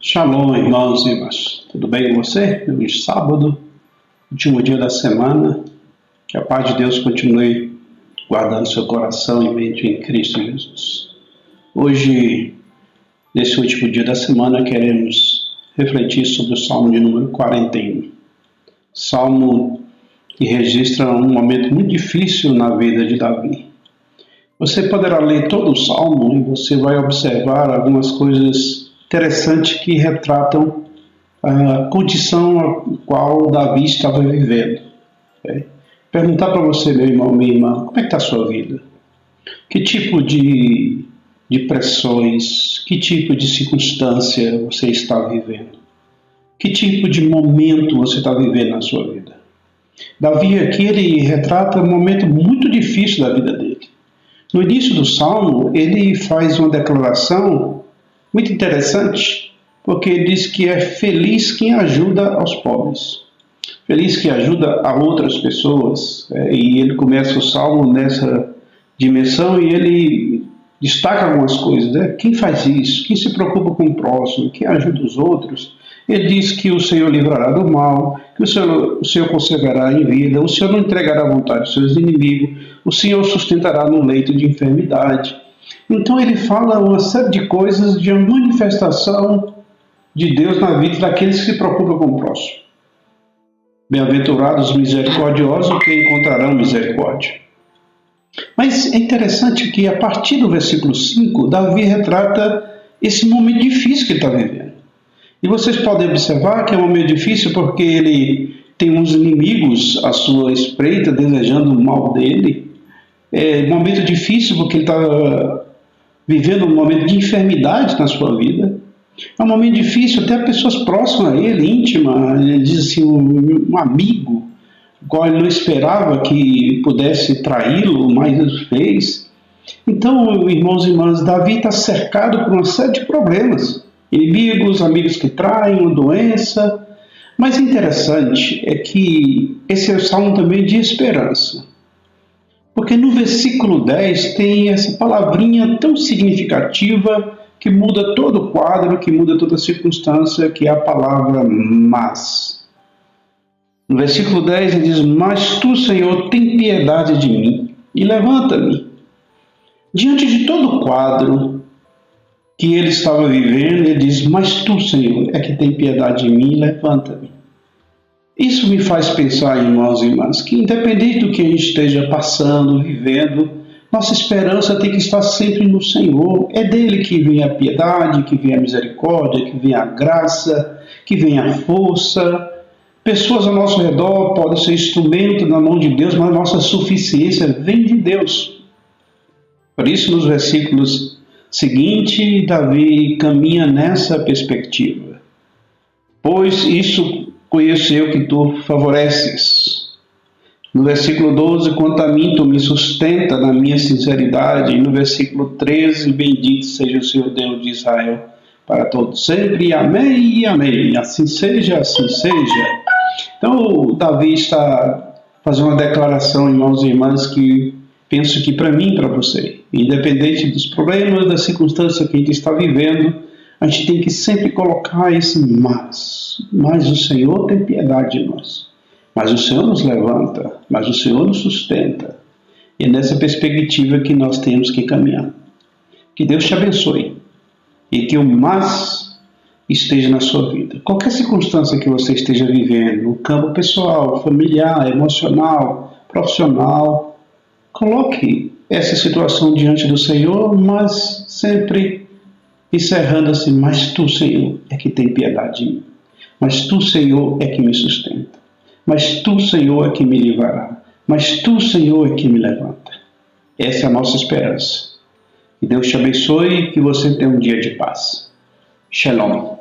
Shalom, irmãos e irmãs. Tudo bem com você? Hoje é sábado, último dia da semana. Que a paz de Deus continue guardando seu coração e mente em Cristo Jesus. Hoje, nesse último dia da semana, queremos refletir sobre o Salmo de número 41. Salmo que registra um momento muito difícil na vida de Davi. Você poderá ler todo o Salmo e você vai observar algumas coisas interessantes que retratam a condição a qual Davi estava vivendo. Perguntar para você, meu irmão, minha irmã, como é que está a sua vida? Que tipo de pressões, que tipo de circunstância você está vivendo? Que tipo de momento você está vivendo na sua vida? Davi aqui, ele retrata um momento muito difícil da vida dele. No início do Salmo, ele faz uma declaração muito interessante, porque ele diz que é feliz quem ajuda aos pobres. Feliz que ajuda a outras pessoas. E ele começa o Salmo nessa dimensão e ele destaca algumas coisas. Quem faz isso? Quem se preocupa com o próximo? Quem ajuda os outros? Ele diz que o Senhor livrará do mal, que o Senhor conservará em vida, o Senhor não entregará à vontade dos seus inimigos, o Senhor sustentará no leito de enfermidade. Então ele fala uma série de coisas de uma manifestação de Deus na vida daqueles que se preocupam com o próximo. Bem-aventurados misericordiosos, que encontrarão misericórdia. Mas é interessante que a partir do versículo 5, Davi retrata esse momento difícil que ele está vivendo. E vocês podem observar que é um momento difícil porque ele tem uns inimigos à sua espreita, desejando o mal dele. É um momento difícil porque ele está vivendo um momento de enfermidade na sua vida. É um momento difícil, até pessoas próximas a ele, íntima, ele diz assim, um amigo, o qual ele não esperava que pudesse traí-lo, mas ele fez. Então, irmãos e irmãs, Davi está cercado por uma série de problemas. Inimigos, amigos que traem, uma doença. Mas interessante é que esse é o salmo também de esperança. Porque no versículo 10 tem essa palavrinha tão significativa que muda todo o quadro, que muda toda a circunstância, que é a palavra mas. No versículo 10 ele diz, mas tu, Senhor, tem piedade de mim e levanta-me. Diante de todo o quadro que ele estava vivendo, ele diz, mas tu, Senhor, é que tem piedade de mim e levanta-me. Isso me faz pensar, irmãos e irmãs, que independente do que a gente esteja passando, vivendo, nossa esperança tem que estar sempre no Senhor. É dele que vem a piedade, que vem a misericórdia, que vem a graça, que vem a força. Pessoas ao nosso redor podem ser instrumento na mão de Deus, mas a nossa suficiência vem de Deus. Por isso, nos versículos seguintes, Davi caminha nessa perspectiva. Pois isso conheço eu que tu favoreces. No versículo 12, quanto a mim, tu me sustenta na minha sinceridade. E no versículo 13, bendito seja o Senhor Deus de Israel, para todos sempre. Amém e amém. Assim seja, assim seja. Então, Davi está fazendo uma declaração, irmãos e irmãs, que penso que para mim e para você, independente dos problemas, das circunstâncias que a gente está vivendo, a gente tem que sempre colocar esse mas o Senhor tem piedade de nós, mas o Senhor nos levanta, mas o Senhor nos sustenta. E é nessa perspectiva que nós temos que caminhar. Que Deus te abençoe e que o mas esteja na sua vida. Qualquer circunstância que você esteja vivendo, no campo pessoal, familiar, emocional, profissional, coloque essa situação diante do Senhor, mas sempre encerrando assim, mas tu, Senhor, é que tem piedade de mim. Mas tu, Senhor, é que me sustenta. Mas tu, Senhor, é que me livrará. Mas tu, Senhor, é que me levanta. Essa é a nossa esperança. Que Deus te abençoe e que você tenha um dia de paz. Shalom.